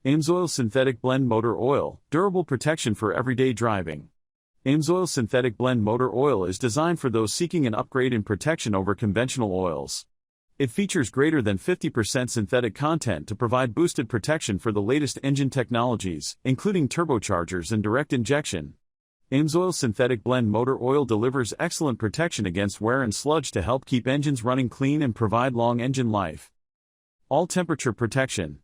Amsoil Synthetic-Blend Motor Oil, durable protection for everyday driving. Amsoil Synthetic-Blend Motor Oil is designed for those seeking an upgrade in protection over conventional oils. It features greater than 50% synthetic content to provide boosted protection for the latest engine technologies, including turbochargers and direct injection. Amsoil Synthetic-Blend Motor Oil delivers excellent protection against wear and sludge to help keep engines running clean and provide long engine life. All-temperature protection.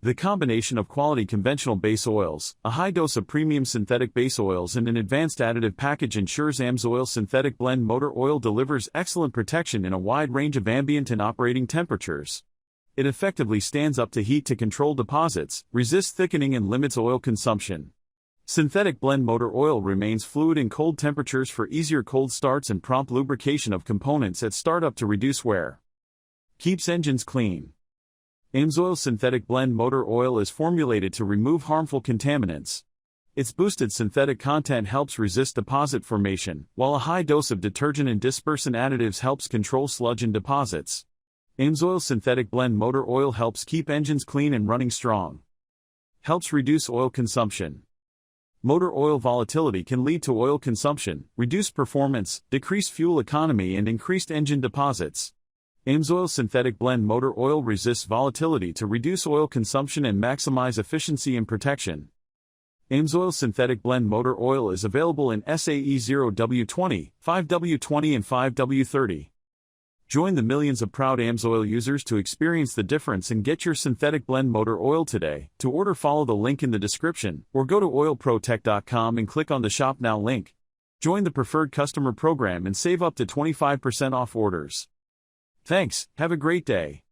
The combination of quality conventional base oils, a high dose of premium synthetic base oils and an advanced additive package ensures Amsoil Synthetic-Blend Motor Oil delivers excellent protection in a wide range of ambient and operating temperatures. It effectively stands up to heat to control deposits, resists thickening and limits oil consumption. Synthetic blend motor oil remains fluid in cold temperatures for easier cold starts and prompt lubrication of components at startup to reduce wear. Keeps engines clean. Amsoil Synthetic-Blend Motor Oil is formulated to remove harmful contaminants. Its boosted synthetic content helps resist deposit formation, while a high dose of detergent and dispersant additives helps control sludge and deposits. Amsoil Synthetic-Blend Motor Oil helps keep engines clean and running strong. Helps reduce oil consumption. Motor oil volatility can lead to oil consumption, reduced performance, decreased fuel economy and increased engine deposits. Amsoil Synthetic-Blend Motor Oil resists volatility to reduce oil consumption and maximize efficiency and protection. Amsoil Synthetic-Blend Motor Oil is available in SAE 0W20, 5W20 and 5W30. Join the millions of proud Amsoil users to experience the difference and get your synthetic blend motor oil today. To order, follow the link in the description, or go to OILPROTECH.com and click on the Shop Now link. Join the preferred customer program and save up to 25% off orders. Thanks, have a great day.